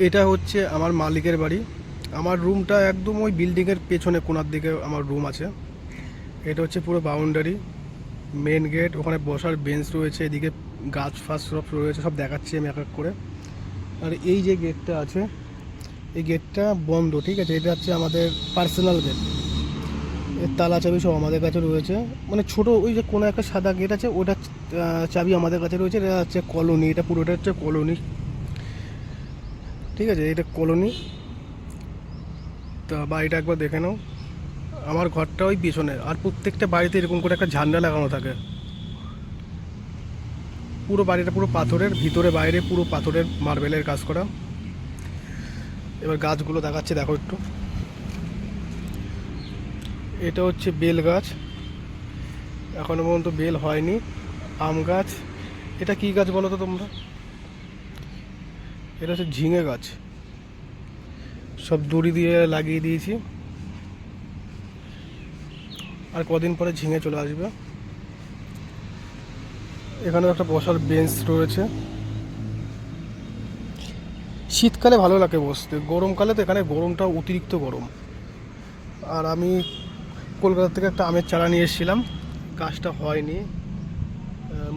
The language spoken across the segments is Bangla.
এটা হচ্ছে আমার মালিকের বাড়ি। আমার রুমটা একদম ওই বিল্ডিংয়ের পেছনে কোণার দিকে আমার রুম আছে। এটা হচ্ছে পুরো বাউন্ডারি, মেন গেট, ওখানে বসার বেঞ্চ রয়েছে, এদিকে গাছ ফাছ সব রয়েছে, সব দেখাচ্ছি আমি এক এক করে। আর এই যে গেটটা আছে, এই গেটটা বন্ধ, ঠিক আছে? এটা হচ্ছে আমাদের পার্সোনাল গেট, এর তালা চাবি সব আমাদের কাছে রয়েছে। মানে ছোট ওই যে কোনো একটা সাদা গেট আছে, ওটা চাবি আমাদের কাছে রয়েছে। এটা হচ্ছে কলোনি, এটা পুরোটা হচ্ছে কলোনি, ঠিক আছে? এটা কলোনি। তা বাড়িটা একবার দেখে নাও। আমার ঘরটা ওই পিছনে, আর প্রত্যেকটা বাড়িতে এরকম করে একটা ঝান্ডা লাগানো থাকে। পুরো বাড়িটা পুরো পাথরের, ভিতরে বাইরে পুরো পাথরের মার্বেলের কাজ করা। এবার গাছগুলো দেখাচ্ছে, দেখো একটু। এটা হচ্ছে বেল গাছ, এখনো পর্যন্ত বেল হয়নি। আম গাছ। এটা কি গাছ বলো তো তোমরা? এটা হচ্ছে ঝিঙে গাছ, সব দড়ি দিয়ে লাগিয়ে দিয়েছি, আর কদিন পরে ঝিঙে চলে আসবে। এখানে একটা বসার বেঞ্চ রয়েছে। শীতকালে ভালো লাগে বসতে, গরমকালে তো এখানে গরমটা অতিরিক্ত গরম। আর আমি কলকাতা থেকে একটা আমের চারা নিয়ে এসেছিলাম, গাছটা হয়নি,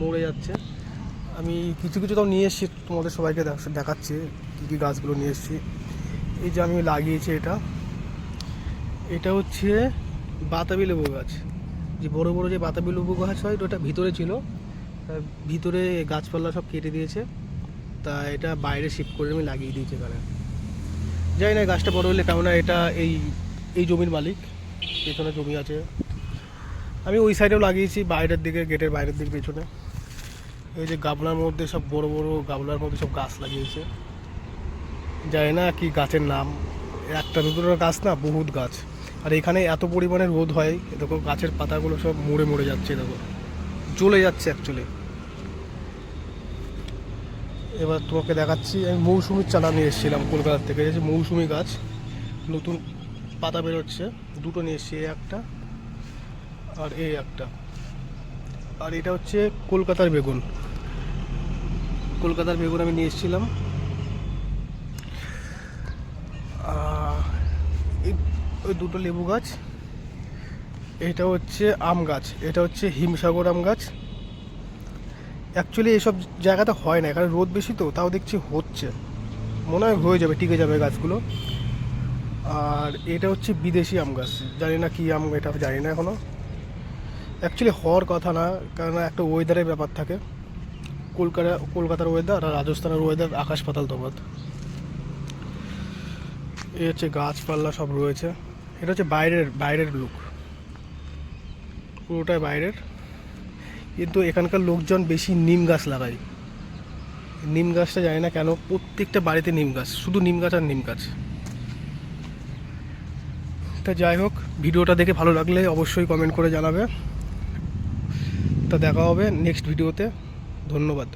মরে যাচ্ছে। আমি কিছু কিছু তাও নিয়ে এসেছি, তোমাদের সবাইকে দেখাচ্ছি কী কী গাছগুলো নিয়ে এসেছি। এই যে আমি লাগিয়েছি, এটা এটা হচ্ছে বাতাবি লেবু গাছ। যে বড় বড় যে বাতাবি লেবু গাছ হয়, ওটা ভিতরে ছিল, ভিতরে গাছপালা সব কেটে দিয়েছে, তা এটা বাইরে শিফট করে আমি লাগিয়ে দিয়েছি এখানে। জানি না গাছটা বড় হলে কেমন হয়। এটা এই এই জমির মালিক, পেছনে জমি আছে। আমি ওই সাইডেও লাগিয়েছি, বাইরের দিকে, গেটের বাইরের দিকে পেছনে। এই যে গামলার মধ্যে সব বড় বড় গামলার মধ্যে সব গাছ লাগিয়েছে, জানি না কি গাছের নাম। একটা দুটো গাছ না, বহুত গাছ। আর এখানে এত পরিমাণে রোদ হয়, দেখো গাছের পাতাগুলো সব মরে মরে যাচ্ছে, দেখো জ্বলে যাচ্ছে অ্যাকচুয়ালি। এবার তোমাকে দেখাচ্ছি, আমি মৌসুমির চারা নিয়ে এসেছিলাম কলকাতা থেকে। এই যে মৌসুমি গাছ, নতুন পাতা বেরোচ্ছে, দুটো নিয়ে এসেছি, এই একটা আর এই একটা। আর এটা হচ্ছে কলকাতার বেগুন, কলকাতার বেগুন আমি নিয়ে এসেছিলাম। এই ওই দুটো লেবু গাছ। এটা হচ্ছে আম গাছ, এটা হচ্ছে হিমসাগর আম গাছ। অ্যাকচুয়ালি এইসব জায়গাতে হয় না, এখানে রোদ বেশি তো, তাও দেখছি হচ্ছে, মনে হয় হয়ে যাবে, টিকে যাবে গাছগুলো। আর এটা হচ্ছে বিদেশি আম গাছ, জানি না কী আম, এটা জানি না এখনও। অ্যাকচুয়ালি হওয়ার কথা না, কারণ একটা ওয়েদারের ব্যাপার থাকে। কলকাতার ওয়েদার আর রাজস্থানের ওয়েদার আকাশ পাতাল তফাৎ। এই হচ্ছে গাছপালা সব রয়েছে। এটা হচ্ছে বাইরের বাইরের লুক, পুরোটাই বাইরের। কিন্তু এখানকার লোকজন বেশি নিম গাছ লাগায়। নিম গাছটা জানি না কেন, প্রত্যেকটা বাড়িতে নিম গাছ, শুধু নিম গাছ আর নিম গাছ। তা যাই হোক, ভিডিওটা দেখে ভালো লাগলে অবশ্যই কমেন্ট করে জানাবে। তা দেখা হবে নেক্সট ভিডিওতে। ধন্যবাদ।